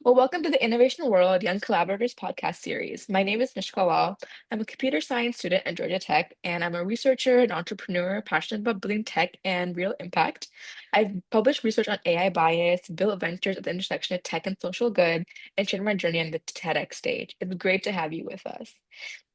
Well, welcome to the Innovation World Young Collaborators podcast series. My name is Nishka Lal. I'm a computer science student at Georgia Tech, and I'm a researcher and entrepreneur passionate about building tech and real impact. I've published research on AI bias, built ventures at the intersection of tech and social good, and shared my journey on the TEDx stage. It's great to have you with us.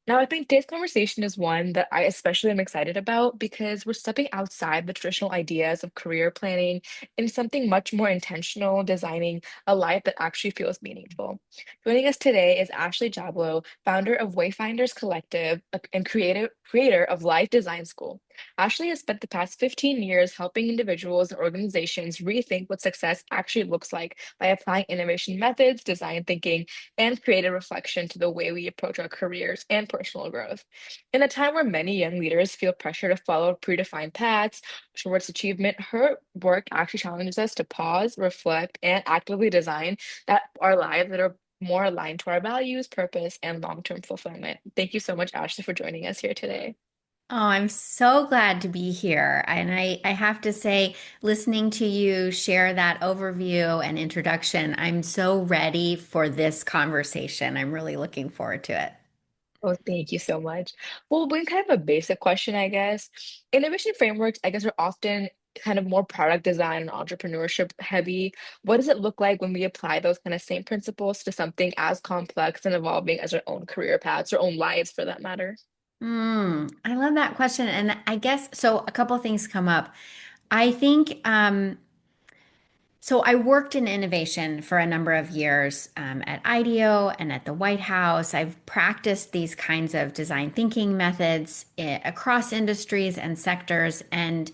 Now, I think today's conversation is one that I especially am excited about because we're stepping outside the traditional ideas of career planning into something much more intentional, designing a life that actually feels meaningful. Joining us today is Ashley Jablow, founder of Wayfinders Collective and creator of Life Design School. Ashley has spent the past 15 years helping individuals and organizations rethink what success actually looks like by applying innovation methods, design thinking, and creative reflection to the way we approach our careers and personal growth. In a time where many young leaders feel pressure to follow predefined paths towards achievement, her work actually challenges us to pause, reflect, and actively design our lives that are more aligned to our values, purpose, and long-term fulfillment. Thank you so much, Ashley, for joining us here today. Oh, I'm so glad to be here. And I have to say, listening to you share that overview and introduction, I'm so ready for this conversation. I'm really looking forward to it. Oh, thank you so much. Well, when kind of a basic question, I guess. Innovation frameworks, I guess, are often kind of more product design and entrepreneurship heavy. What does it look like when we apply those kind of same principles to something as complex and evolving as our own career paths, our own lives for that matter? I love that question. And I guess so a couple things come up. I think so I worked in innovation for a number of years at IDEO and at the White House. I've practiced these kinds of design thinking methods across industries and sectors, and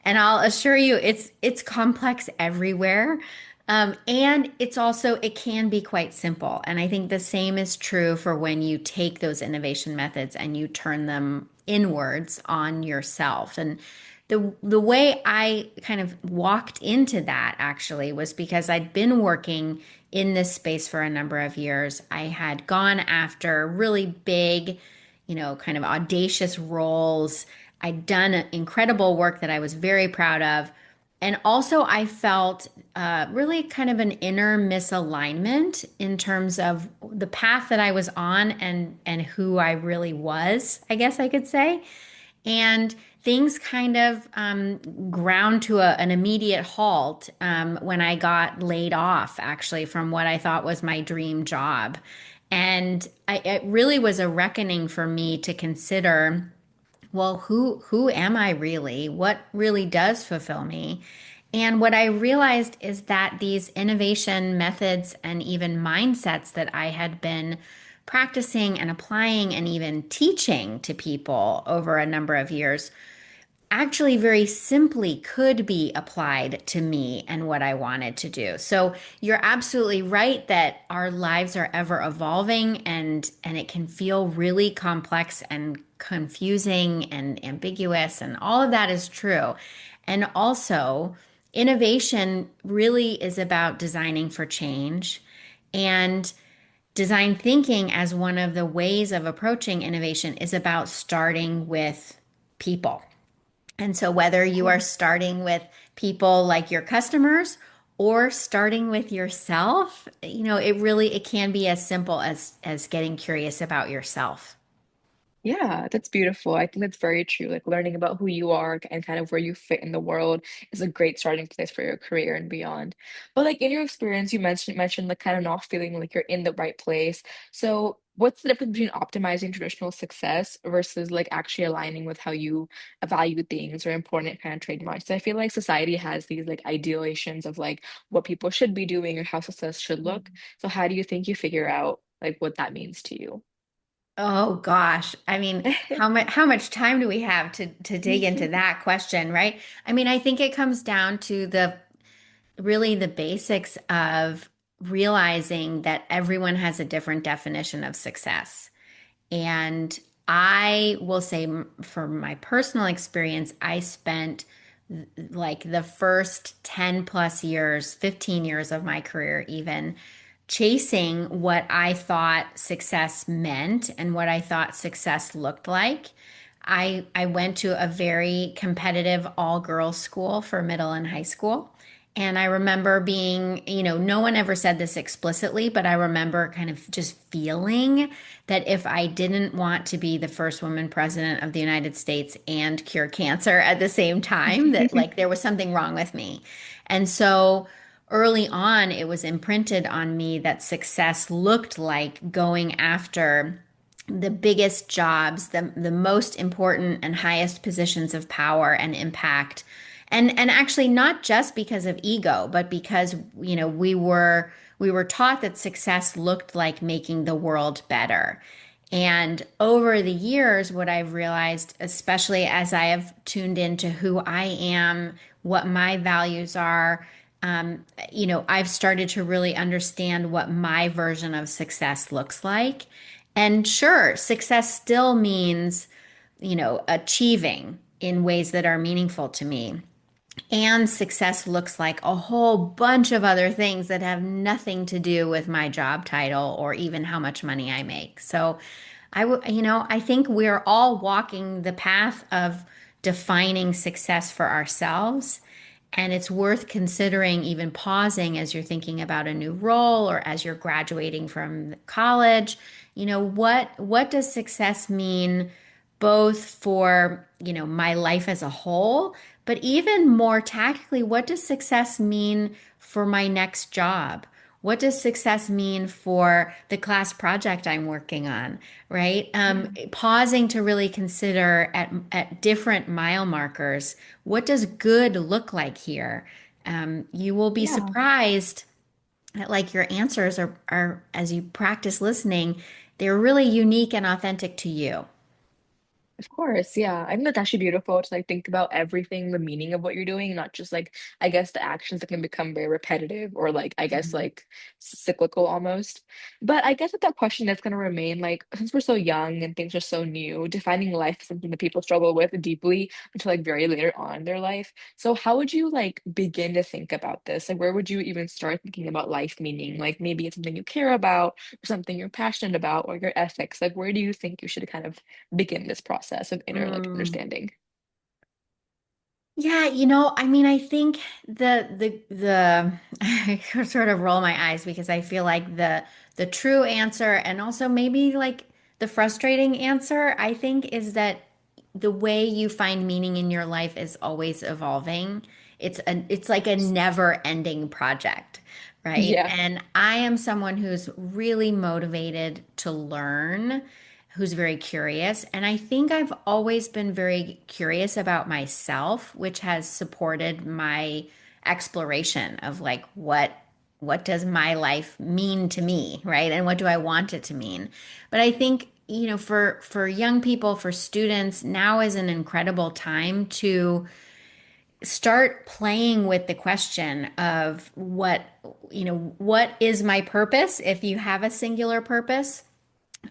I'll assure you, it's complex everywhere. And it's also it can be quite simple. And I think the same is true for when you take those innovation methods and you turn them inwards on yourself. And the way I kind of walked into that actually was because I'd been working in this space for a number of years. I had gone after really big, kind of audacious roles. I'd done incredible work that I was very proud of. And also, I felt really kind of an inner misalignment in terms of the path that I was on and who I really was, I guess I could say. And things kind of ground to an immediate halt when I got laid off, actually, from what I thought was my dream job. And it really was a reckoning for me to consider, well, who am I really? What really does fulfill me? And what I realized is that these innovation methods and even mindsets that I had been practicing and applying and even teaching to people over a number of years actually very simply could be applied to me and what I wanted to do. So you're absolutely right that our lives are ever evolving and it can feel really complex and confusing and ambiguous and all of that is true. And also innovation really is about designing for change and design thinking as one of the ways of approaching innovation is about starting with people. And so whether you are starting with people like your customers or starting with yourself, it can be as simple as getting curious about yourself. Yeah, that's beautiful. I think that's very true. Like learning about who you are and kind of where you fit in the world is a great starting place for your career and beyond. But like in your experience, you mentioned like kind of not feeling like you're in the right place. So what's the difference between optimizing traditional success versus like actually aligning with how you value things or important kind of trademarks? So I feel like society has these like ideations of like what people should be doing or how success should look. So how do you think you figure out like what that means to you? Oh gosh. I mean, how much time do we have to dig into that question, right? I mean, I think it comes down to the really the basics of realizing that everyone has a different definition of success. And I will say, from my personal experience, I spent like the first 10 plus years, 15 years of my career, even chasing what I thought success meant and what I thought success looked like. I went to a very competitive all girls school for middle and high school. And I remember being, no one ever said this explicitly, but I remember kind of just feeling that if I didn't want to be the first woman president of the United States and cure cancer at the same time, that like there was something wrong with me. And so early on, it was imprinted on me that success looked like going after the biggest jobs, the most important and highest positions of power and impact. And actually not just because of ego, but because, we were taught that success looked like making the world better. And over the years, what I've realized, especially as I have tuned into who I am, what my values are, I've started to really understand what my version of success looks like. And sure, success still means, achieving in ways that are meaningful to me. And success looks like a whole bunch of other things that have nothing to do with my job title or even how much money I make. So I think we're all walking the path of defining success for ourselves. And it's worth considering even pausing as you're thinking about a new role or as you're graduating from college. What does success mean both for, my life as a whole, but even more tactically, what does success mean for my next job? What does success mean for the class project I'm working on, right? Yeah. Pausing to really consider at different mile markers, what does good look like here? You will be Yeah. surprised that like your answers are as you practice listening, they're really unique and authentic to you. Of course, yeah. I think that's actually beautiful to like think about everything, the meaning of what you're doing, not just like I guess the actions that can become very repetitive or like I guess Mhm. like cyclical almost. But I guess that question that's gonna remain like since we're so young and things are so new, defining life is something that people struggle with deeply until like very later on in their life. So how would you like begin to think about this? Like where would you even start thinking about life meaning? Like maybe it's something you care about or something you're passionate about or your ethics. Like where do you think you should kind of begin this process of inner like Mm. understanding? Yeah, I mean, I think the I could sort of roll my eyes because I feel like the true answer and also maybe like the frustrating answer, I think, is that the way you find meaning in your life is always evolving. It's like a never-ending project, right? Yeah. And I am someone who's really motivated to learn, who's very curious. And I think I've always been very curious about myself, which has supported my exploration of like what does my life mean to me, right? And what do I want it to mean? But I think, for young people, for students, now is an incredible time to start playing with the question of what is my purpose if you have a singular purpose.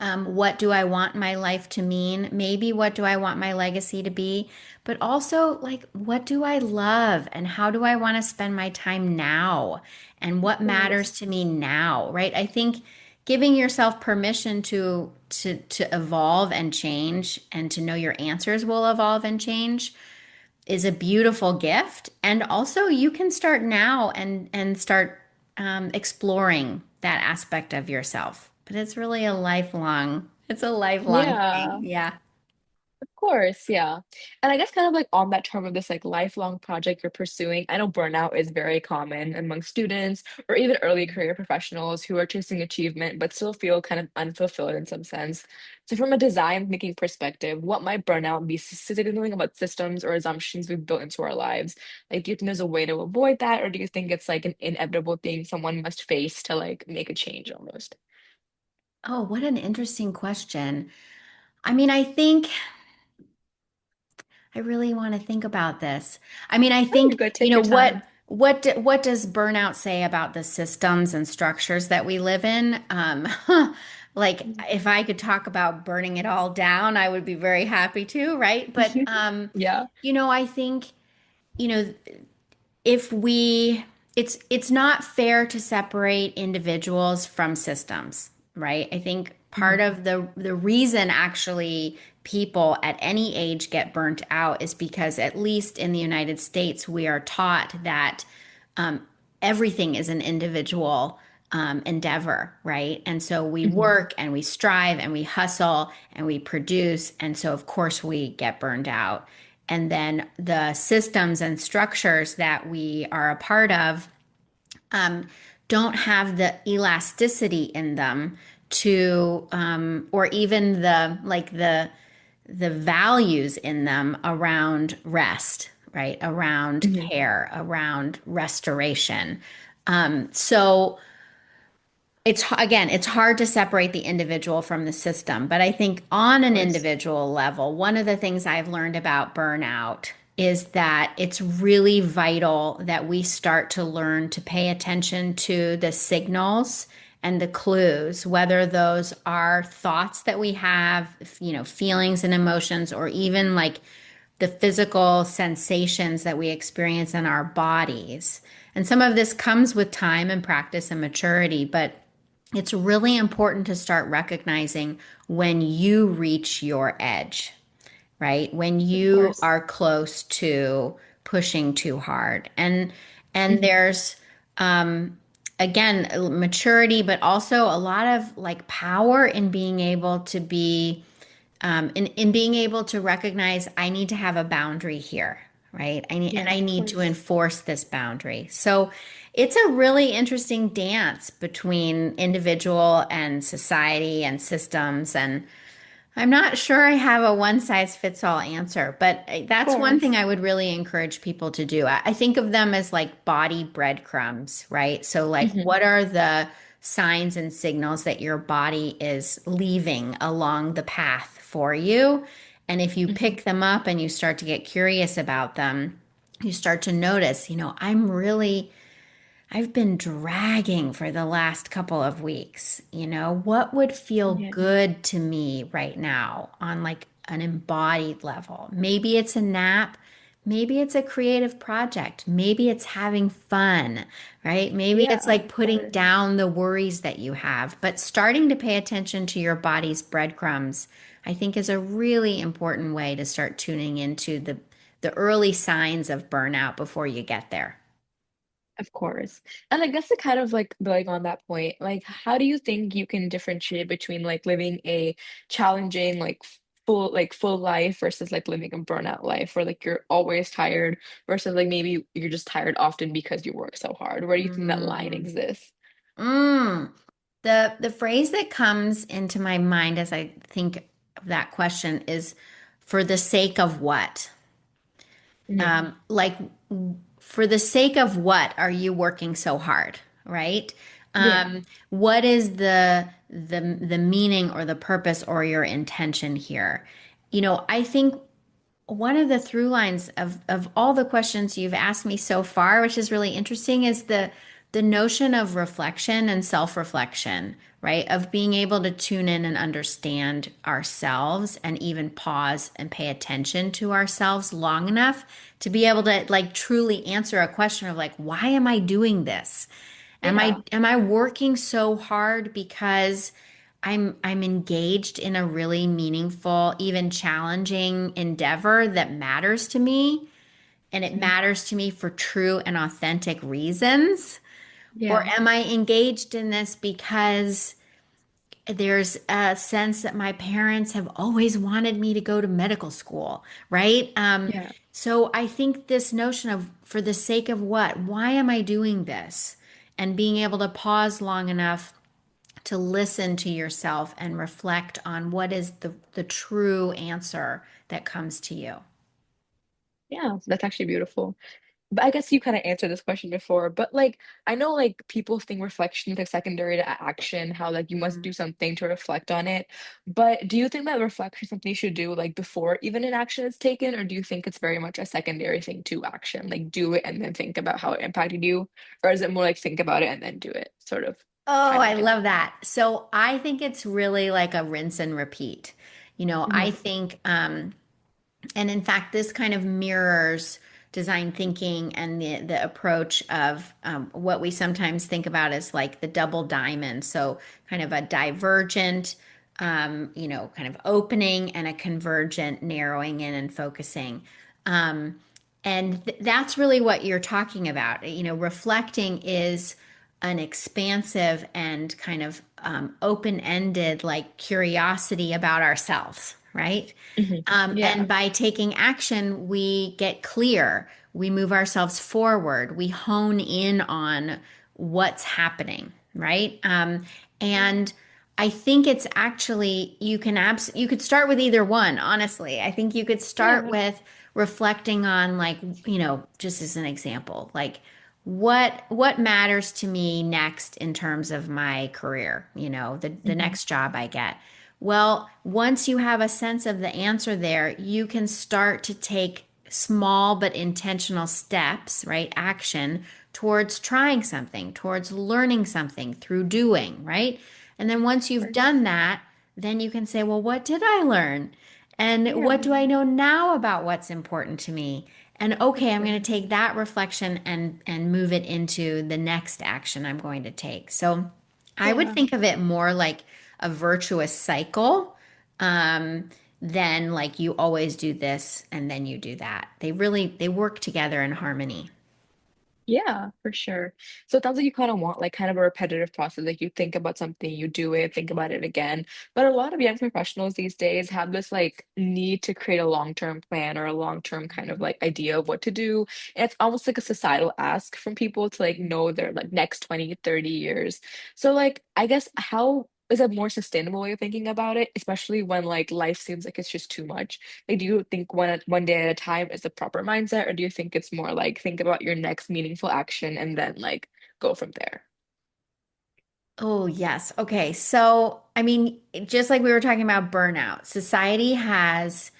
What do I want my life to mean? Maybe what do I want my legacy to be? But also, like, what do I love and how do I want to spend my time now? And Of what matters course. to me now, right? I think giving yourself permission to evolve and change and to know your answers will evolve and change is a beautiful gift. And also, you can start now and start exploring that aspect of yourself. But it's a lifelong thing. Yeah. Yeah. Of course, yeah. And I guess kind of like on that term of this like lifelong project you're pursuing, I know burnout is very common among students or even early career professionals who are chasing achievement but still feel kind of unfulfilled in some sense. So from a design thinking perspective, what might burnout be signaling about systems or assumptions we've built into our lives? Like, do you think there's a way to avoid that, or do you think it's like an inevitable thing someone must face to like make a change almost? Oh, what an interesting question. I mean, I think I really want to think about this. I mean, I Oh, you're think, good. Take your what time. what does burnout say about the systems and structures that we live in? Like if I could talk about burning it all down, I would be very happy to, right? But Yeah. I think, you know, if we it's not fair to separate individuals from systems, right? I think part Mhm. of the reason actually people at any age get burnt out is because at least in the United States we are taught that um, everything is an individual endeavor, right? And so we Hmm. work and we strive and we hustle and we produce. And so, of course, we get burned out. And then the systems and structures that we are a part of um, don't have the elasticity in them to, or even the values in them around rest, right? Around Hmm. care, around restoration. So it's again, it's hard to separate the individual from the system, but I think on Of an course. individual level, one of the things I've learned about burnout is that it's really vital that we start to learn to pay attention to the signals and the clues, whether those are thoughts that we have, feelings and emotions, or even like the physical sensations that we experience in our bodies. And some of this comes with time and practice and maturity, but it's really important to start recognizing when you reach your edge, right? When Of you course. are close to pushing too hard. And Hmm. there's again maturity, but also a lot of like power in being able to be in being able to recognize I need to have a boundary here, right? Yeah, I of need to course. enforce this boundary. So it's a really interesting dance between individual and society and systems. And I'm not sure I have a one size fits all answer, but Of that's one thing course. I would really encourage people to do. I think of them as like body breadcrumbs, right? So, like, Hmm. what are the signs and signals that your body is leaving along the path for you? And if you Hmm. pick them up and you start to get curious about them, you start to notice, I've been dragging for the last couple of weeks. What would feel Yeah. good to me right now on like an embodied level? Maybe it's a nap. Maybe it's a creative project. Maybe it's having fun, right? Maybe Yeah, it's like of putting course. down the worries that you have. But starting to pay attention to your body's breadcrumbs, I think is a really important way to start tuning into the early signs of burnout before you get there. Of course. And I guess to kind of like building on that point, like how do you think you can differentiate between like living a challenging, like full life versus like living a burnout life where like you're always tired versus like maybe you're just tired often because you work so hard? Where do you think that line Mm. exists? Mm. The phrase that comes into my mind as I think of that question is for the sake of what? Hmm. Like for the sake of what are you working so hard, right? Yeah. What is the meaning or the purpose or your intention here? I think one of the through lines of all the questions you've asked me so far, which is really interesting, is the notion of reflection and self-reflection, right? Of being able to tune in and understand ourselves and even pause and pay attention to ourselves long enough to be able to like truly answer a question of like, why am I doing this? Yeah. Am I working so hard because I'm engaged in a really meaningful, even challenging endeavor that matters to me, and it Mhm. matters to me for true and authentic reasons? Or Yeah. am I engaged in this because there's a sense that my parents have always wanted me to go to medical school, right? Yeah. So I think this notion of for the sake of what? Why am I doing this? And being able to pause long enough to listen to yourself and reflect on what is the true answer that comes to you. Yeah, that's actually beautiful. But I guess you kind of answered this question before, but like I know like people think reflection is like secondary to action, how like you must Mm. do something to reflect on it. But do you think that reflection is something you should do like before even an action is taken, or do you think it's very much a secondary thing to action? Like do it and then think about how it impacted you, or is it more like think about it and then do it, sort of Oh, kind of I thing? love that. So I think it's really like a rinse and repeat. I Hmm. think and in fact, this kind of mirrors design thinking and the approach of what we sometimes think about as like the double diamond. So, kind of a divergent, kind of opening and a convergent narrowing in and focusing. Um, And that's really what you're talking about. Reflecting is an expansive and kind of open-ended, like curiosity about ourselves, right? And Yeah. by taking action, we get clear, we move ourselves forward, we hone in on what's happening, right? And I think it's actually you could start with either one, honestly. I think you could start Yeah. with reflecting on like, just as an example, like what matters to me next in terms of my career, the Hmm. next job I get. Well, once you have a sense of the answer there, you can start to take small but intentional steps, right? Action towards trying something, towards learning something through doing, right? And then once Of you've course. done that, then you can say, well, what did I learn? And what Yeah. do I know now about what's important to me? And okay, Of I'm going to course. take that reflection and move it into the next action I'm going to take. So I would Yeah. think of it more like a virtuous cycle um, than like you always do this and then you do that. They work together in harmony. Yeah, for sure. So it sounds like you kind of want like kind of a repetitive process. Like you think about something, you do it, think about it again. But a lot of young professionals these days have this like need to create a long-term plan or a long-term kind of like idea of what to do. And it's almost like a societal ask from people to like know their like next 20, 30 years. So like I guess how is a more sustainable way of thinking about it, especially when like life seems like it's just too much? Like, do you think one day at a time is the proper mindset, or do you think it's more like think about your next meaningful action and then like go from there? Oh, yes. Okay. So, I mean, just like we were talking about burnout, society has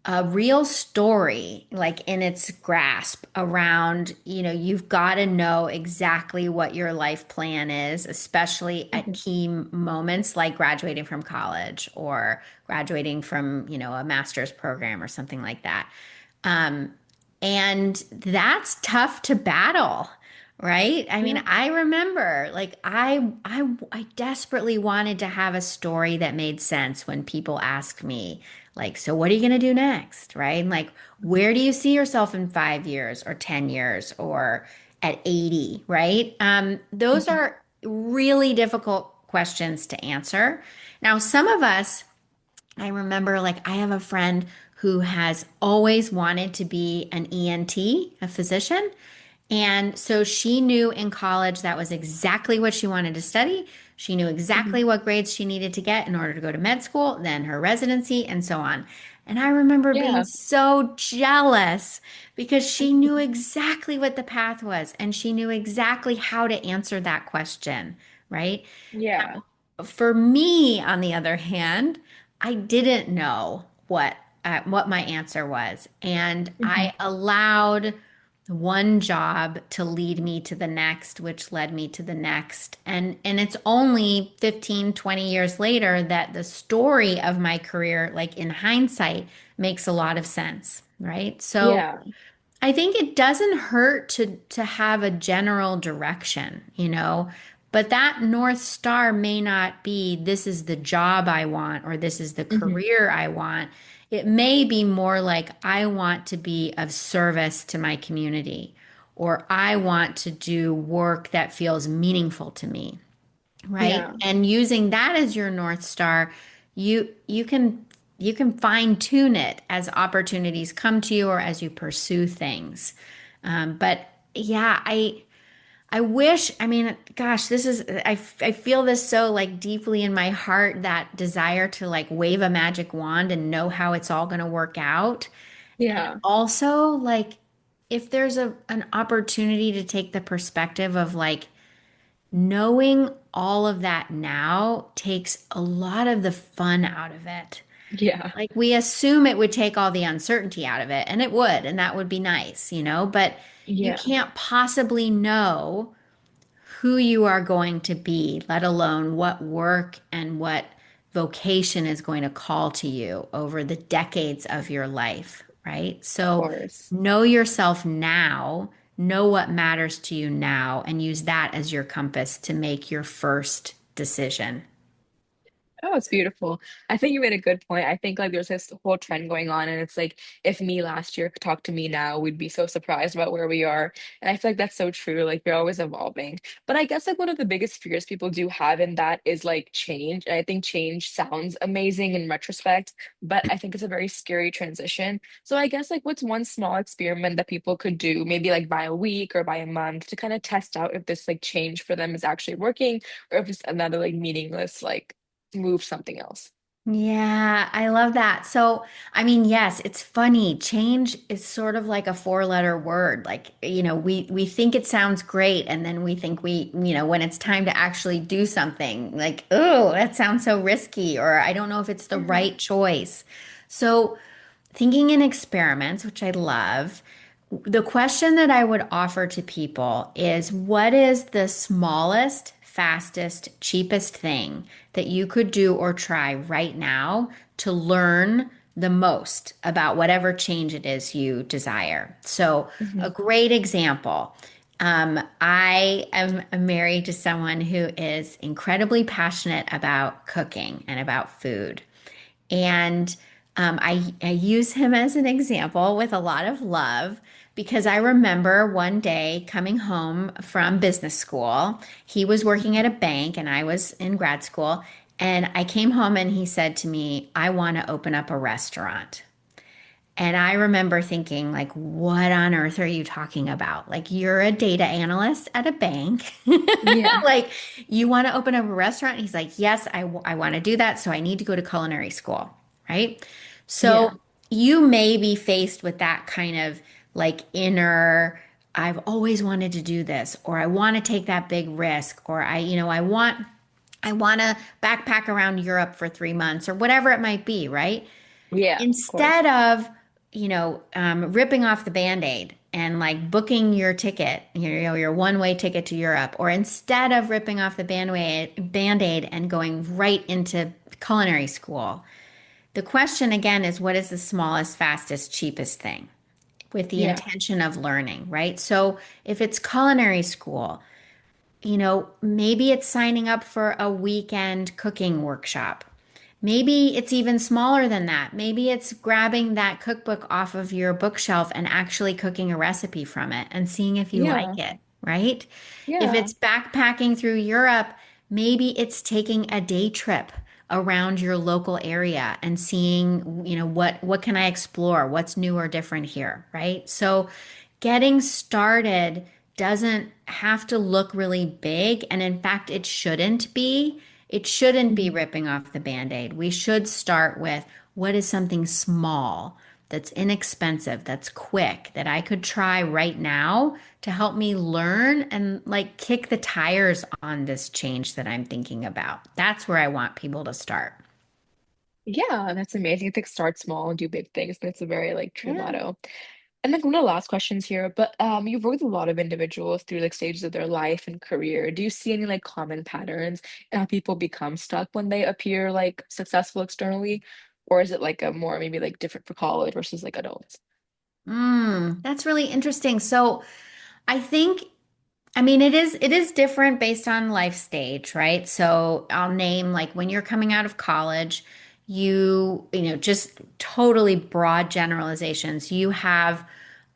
a real story like in its grasp around, you've got to know exactly what your life plan is, especially at Hmm. key moments like graduating from college or graduating from, a master's program or something like that. Um, and that's tough to battle, right? I mean, Yeah. I remember like I desperately wanted to have a story that made sense when people asked me, like, so what are you going to do next, right? And like, where do you see yourself in 5 years or 10 years or at 80, right? Those Hmm. are really difficult questions to answer. Now, some of us I remember like I have a friend who has always wanted to be an ENT, a physician. And so she knew in college that was exactly what she wanted to study. She knew Hmm. exactly what grades she needed to get in order to go to med school, then her residency, and so on. And I remember being Yeah. so jealous because she knew exactly what the path was and she knew exactly how to answer that question, right? Yeah. For me, on the other hand, I didn't know what my answer was, and Hmm. I allowed one job to lead me to the next, which led me to the next. And it's only 15, 20 years later that the story of my career, like in hindsight, makes a lot of sense, right? So Yeah. I think it doesn't hurt to have a general direction, but that North Star may not be this is the job I want or this is the Hmm. career I want. It may be more like I want to be of service to my community or I want to do work that feels meaningful to me, right? Yeah. And using that as your North Star, you can fine tune it as opportunities come to you or as you pursue things. But yeah, I wish, I mean, gosh, I feel this so like deeply in my heart, that desire to like wave a magic wand and know how it's all going to work out. And Yeah. also, like, if there's an opportunity to take the perspective of like, knowing all of that now takes a lot of the fun out of it. Yeah. Like we assume it would take all the uncertainty out of it, and it would, and that would be nice, but you Yeah. can't possibly know who you are going to be, let alone what work and what vocation is going to call to you over the decades of your life, right? Of So course. know yourself now, know what matters to you now, and use that as your compass to make your first decision. Oh, it's beautiful. I think you made a good point. I think like there's this whole trend going on, and it's like if me last year could talk to me now, we'd be so surprised about where we are. And I feel like that's so true. Like you're always evolving. But I guess like one of the biggest fears people do have in that is like change. And I think change sounds amazing in retrospect, but I think it's a very scary transition. So I guess like what's one small experiment that people could do, maybe like by a week or by a month, to kind of test out if this like change for them is actually working, or if it's another like meaningless like move something else. Yeah, I love that. So, I mean, yes, it's funny. Change is sort of like a four-letter word. Like, we think it sounds great, and then we think when it's time to actually do something, like, oh, that sounds so risky, or I don't know if it's the Yeah. right choice. So, thinking in experiments, which I love, the question that I would offer to people is what is the smallest, fastest, cheapest thing that you could do or try right now to learn the most about whatever change it is you desire? So, a Hmm. great example. I am married to someone who is incredibly passionate about cooking and about food. And I use him as an example with a lot of love because I remember one day coming home from business school. He was working at a bank and I was in grad school. And I came home and he said to me, I want to open up a restaurant. And I remember thinking, like, what on earth are you talking about? Like, you're a data analyst at a bank. Yeah. Like, you want to open up a restaurant? And he's like, yes, I want to do that. So I need to go to culinary school. Right. So Yeah. you may be faced with that kind of like inner, I've always wanted to do this, or I want to take that big risk, or I want to backpack around Europe for 3 months, or whatever it might be. Right. Yeah, of course. Instead of, ripping off the Band-Aid and like booking your ticket, your one-way ticket to Europe, or instead of ripping off the Band-Aid and going right into culinary school, the question again is what is the smallest, fastest, cheapest thing with the Yeah. intention of learning, right? So if it's culinary school, maybe it's signing up for a weekend cooking workshop. Maybe it's even smaller than that. Maybe it's grabbing that cookbook off of your bookshelf and actually cooking a recipe from it and seeing if you like Yeah. it, right? If Yeah. it's backpacking through Europe, maybe it's taking a day trip around your local area and seeing, what can I explore? What's new or different here, right? So getting started doesn't have to look really big. And in fact, it shouldn't be. It shouldn't be Mhm. ripping off the Band-Aid. We should start with what is something small that's inexpensive, that's quick, that I could try right now to help me learn and like kick the tires on this change that I'm thinking about. That's where I want people to start. Yeah, that's amazing. I think start small and do big things. That's a very like true Yeah. motto. And like one of the last questions here, but you've worked with a lot of individuals through like stages of their life and career. Do you see any like common patterns in how people become stuck when they appear like successful externally? Or is it like a more maybe like different for college versus like adults? That's really interesting. So I think I mean, it is different based on life stage, right? So I'll name like when you're coming out of college, just totally broad generalizations. You have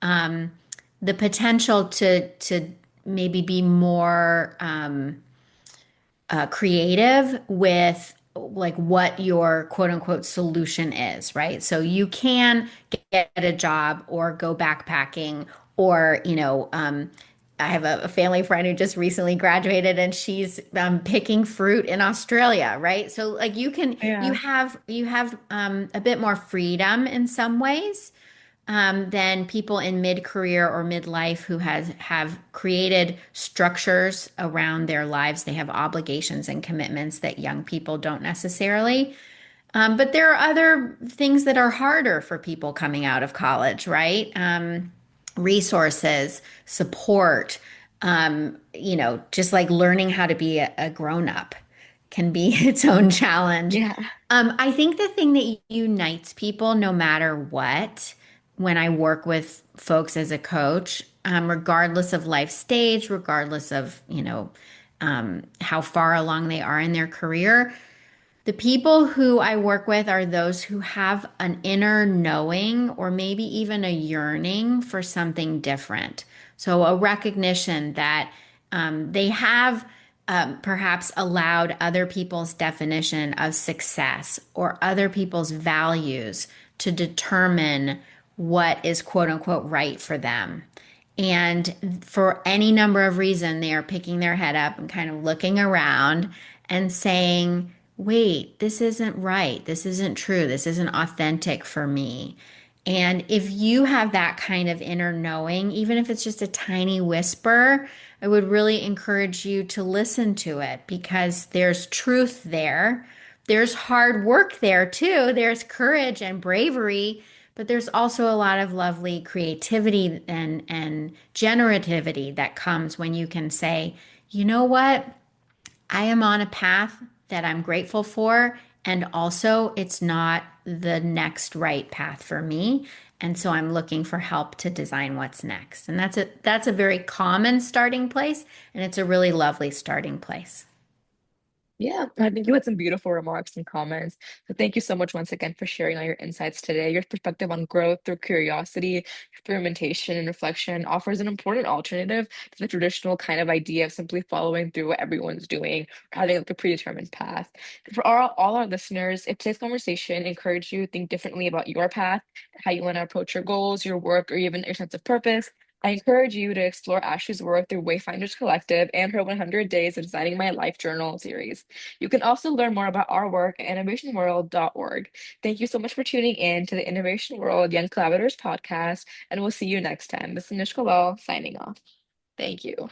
um, the potential to maybe be more creative with like what your quote unquote solution is, right? So you can get a job or go backpacking or, I have a family friend who just recently graduated and she's picking fruit in Australia, right? So like Yeah. you have a bit more freedom in some ways than people in mid-career or midlife who have created structures around their lives. They have obligations and commitments that young people don't necessarily. But there are other things that are harder for people coming out of college, right? Resources, support, just like learning how to be a grown-up can be its own challenge. Yeah. I think the thing that unites people, no matter what, when I work with folks as a coach, regardless of life stage, regardless of, how far along they are in their career, The people who I work with are those who have an inner knowing or maybe even a yearning for something different. So, a recognition that they have perhaps allowed other people's definition of success or other people's values to determine what is quote unquote right for them. And for any number of reason, they are picking their head up and kind of looking around and saying, wait, this isn't right. This isn't true. This isn't authentic for me. And if you have that kind of inner knowing, even if it's just a tiny whisper, I would really encourage you to listen to it because there's truth there. There's hard work there too. There's courage and bravery, but there's also a lot of lovely creativity and generativity that comes when you can say, you know what? I am on a path that I'm grateful for, and also it's not the next right path for me. And so I'm looking for help to design what's next. And that's a very common starting place, and it's a really lovely starting place. Yeah, I think you had some beautiful remarks and comments. So thank you so much once again for sharing all your insights today. Your perspective on growth through curiosity, experimentation, and reflection offers an important alternative to the traditional kind of idea of simply following through what everyone's doing or having like a predetermined path. And for all our listeners, if today's conversation encouraged you to think differently about your path, how you want to approach your goals, your work, or even your sense of purpose, I encourage you to explore Ashley's work through Wayfinders Collective and her 100 Days of Designing My Life journal series. You can also learn more about our work at innovationworld.org. Thank you so much for tuning in to the Innovation World Young Collaborators podcast, and we'll see you next time. This is Nishka Lal signing off. Thank you.